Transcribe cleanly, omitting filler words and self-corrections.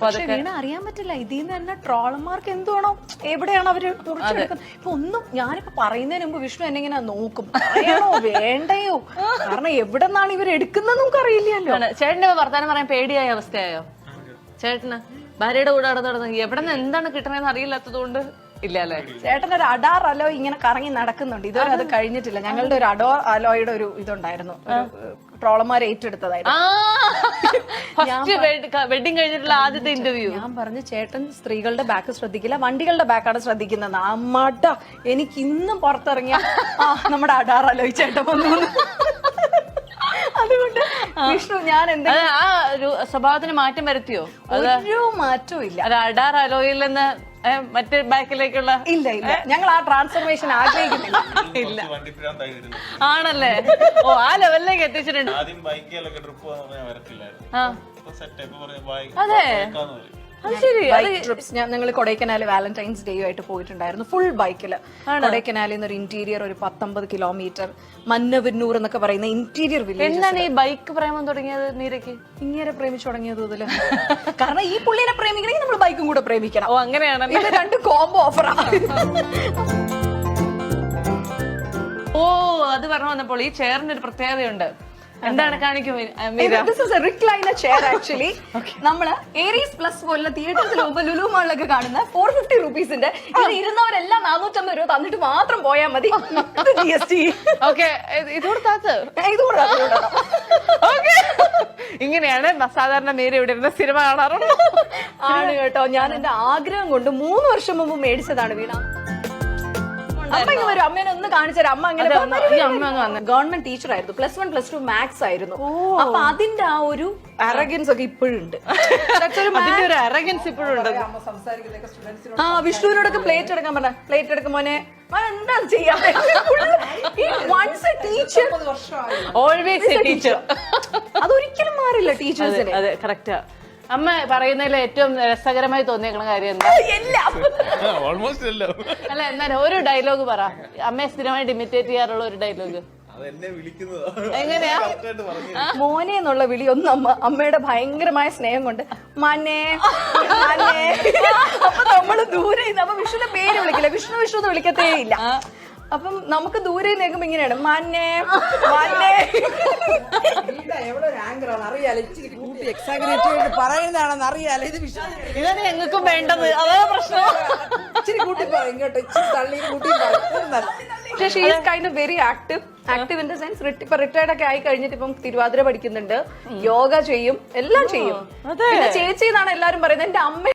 പക്ഷെ വീണ അറിയാൻ പറ്റില്ല ഇതിൽ നിന്ന് തന്നെ ട്രോളന്മാർക്ക് എന്തുവാണോ എവിടെയാണ് അവര് കുറിച്ചെടുക്കുന്നത്. ഇപ്പൊ ഒന്നും ഞാനിപ്പോ പറയുന്നതിന് മുമ്പ് വിഷ്ണു എന്നെ ഇങ്ങനെ നോക്കും, പറയണോ വേണ്ടയോ, കാരണം എവിടെ നിന്നാണ് ഇവർ എടുക്കുന്നത് നമുക്ക് അറിയില്ലല്ലോ. ചേട്ടന്റെ വർത്താനം പറയാൻ പേടിയായ അവസ്ഥയായോ ചേട്ടന്? ഭാര്യയുടെ കൂടെ നടന്ന് എവിടെ നിന്ന് എന്താണ് കിട്ടണെന്ന് അറിയില്ലാത്തത് കൊണ്ട് ഇല്ല അല്ലേ? ചേട്ടൻ ഒരു അഡാർ അലോ ഇങ്ങനെ കറങ്ങി നടക്കുന്നുണ്ട്, ഇതുവരെ അത് കഴിഞ്ഞിട്ടില്ല. ഞങ്ങളുടെ ഒരു അഡോർ അലോയുടെ ഒരു ഇതുണ്ടായിരുന്നു, ട്രോളന്മാർ ഏറ്റെടുത്തതായിരുന്നു. വെഡിങ് കഴിഞ്ഞിട്ടുള്ള ആദ്യത്തെ ഇന്റർവ്യൂ ഞാൻ പറഞ്ഞു ചേട്ടൻ സ്ത്രീകളുടെ ബാക്ക് ശ്രദ്ധിക്കില്ല, വണ്ടികളുടെ ബാക്കാണ് ശ്രദ്ധിക്കുന്നത്. അമ്മട്ട എനിക്ക് ഇന്നും പുറത്തിറങ്ങിയ നമ്മുടെ അഡാർ അലോയി ചേട്ടൻ വന്നു. അതുകൊണ്ട് വിഷ്ണു ഞാൻ എന്തെങ്കിലും ആ ഒരു സ്വഭാവത്തിന് മാറ്റം വരുത്തിയോ? ഒരു മാറ്റവും ഇല്ല. അത് അഡാർ അലോയിൽ നിന്ന് മറ്റേ ബാക്കിലേക്കുള്ള ഇല്ല ഇല്ല, ഞങ്ങൾ ആ ട്രാൻസ്ഫോർമേഷൻ ആഗ്രഹിക്കുന്നില്ല. ഇല്ല ആണല്ലേ? ഓ ആ ലെവലിലേക്ക് എത്തിച്ചിട്ടുണ്ട്. അതെ അത് ശരി. ട്രിപ്സ് ഞങ്ങൾ കൊടൈക്കനാല് വാലന്റൈൻസ് ഡേ ആയിട്ട് പോയിട്ടുണ്ടായിരുന്നു, ഫുൾ ബൈക്കില്. കൊടൈക്കനാലിൽ നിന്ന് ഒരു ഇന്റീരിയർ ഒരു 19 കിലോമീറ്റർ, മന്നവന്നൂർ എന്നൊക്കെ പറയുന്ന ഇന്റീരിയർ വില്ലേജ്. എന്താണ് ഈ ബൈക്ക് പ്രേമം തുടങ്ങിയത് നീരയ്ക്ക്? ഇങ്ങനെ പ്രേമിച്ചു തുടങ്ങിയത് ഇതില് കാരണം ഈ പുള്ളിനെ പ്രേമിക്കണമെങ്കിൽ നമ്മൾ ബൈക്കും കൂടെ പ്രേമിക്കണം. ഓ അങ്ങനെയാണ്, ഇത് രണ്ട് കോംബോ ഓഫറാ. ഓ അത് പറഞ്ഞു വന്നപ്പോൾ ഈ ചെയറിന് ഒരു പ്രത്യേകതയുണ്ട്. എന്താണ് കാണിക്കും? റിക്ലൈനർ ചെയർ ആക്ച്വലി നമ്മള് ഏരീസ് പ്ലസ് പോലുള്ള തിയേറ്റേഴ്സിൽ പോകുമ്പോൾ ലുലു മാളിലൊക്കെ കാണുന്ന 450 റുപ്പീസിന്റെ ഇത് ഇരുന്നവരെല്ലാം 450 രൂപ തന്നിട്ട് മാത്രം പോയാൽ മതി. GST ഇങ്ങനെയാണ് സാധാരണ മേരി ഇവിടെ ഇരുന്ന സിനിമ കാണാറുണ്ട്. ആണ് കേട്ടോ, ഞാൻ എന്റെ ആഗ്രഹം കൊണ്ട് 3 വർഷം മുമ്പ് മേടിച്ചതാണ് വീണ. അമ്മ ഇങ്ങനെ വരും, അമ്മേനെ ഒന്ന് കാണിച്ചുതരാം. അമ്മ അങ്ങനെ ഗവൺമെന്റ് ടീച്ചർ ആയിരുന്നു, +1 +2 മാത്സ് ആയിരുന്നു. അപ്പൊ അതിന്റെ ആ ഒരു അറഗൻസ് ഒക്കെ ഇപ്പോഴും ഉണ്ട്. ആ വിഷ്ണുവിനോടൊക്കെ പ്ലേറ്റ് എടുക്കാൻ പറഞ്ഞ, പ്ലേറ്റ് എടുക്കും മോനെ, എന്താ ചെയ്യാ, അതൊരിക്കലും മാറില്ല ടീച്ചേഴ്സിന്. അതെ കറക്റ്റാ. അമ്മ പറയുന്നതിൽ ഏറ്റവും രസകരമായി തോന്നിയേക്കണ കാര്യം എന്താ? അല്ല എന്നാലും ഒരു ഡയലോഗ് പറ, അമ്മയെ സ്ഥിരമായിട്ട് ഇമിറ്റേറ്റ് ചെയ്യാറുള്ള ഒരു ഡയലോഗ്. എങ്ങനെയാ? മോനെ എന്നുള്ള വിളി ഒന്നും അമ്മയുടെ ഭയങ്കരമായ സ്നേഹം കൊണ്ട് മനെ മനെ. അപ്പൊ നമ്മള് ദൂരെ അപ്പൊ വിഷ്ണുവിന്റെ പേര് വിളിക്കില്ല, വിഷ്ണു വിഷ്ണു എന്ന് വിളിക്കത്തേ ഇല്ല. അപ്പം നമുക്ക് ദൂരെ നിൽക്കുമ്പോ ഇങ്ങനെയാണ് മന്നെ മന്നെ. പറയുന്നതാണെന്ന് അറിയാലോ, ഇത് ഇതാണ് ഞങ്ങൾക്കും വേണ്ടത്, അതാണ് പ്രശ്നം. ഇച്ചിരി കൂട്ടി പറയും കേട്ടോ, ഇച്ചിരി തള്ളി കൂട്ടി പറയും. പക്ഷേ she is kind of very active in the sense. ഇപ്പൊ റിട്ടയർഡ് ഒക്കെ ആയി കഴിഞ്ഞിട്ട് ഇപ്പം തിരുവാതിര പഠിക്കുന്നുണ്ട്, യോഗ ചെയ്യും, എല്ലാം ചെയ്യും. പിന്നെ ചേച്ചി എന്നാണ് എല്ലാരും പറയുന്നത്. എന്റെ അമ്മ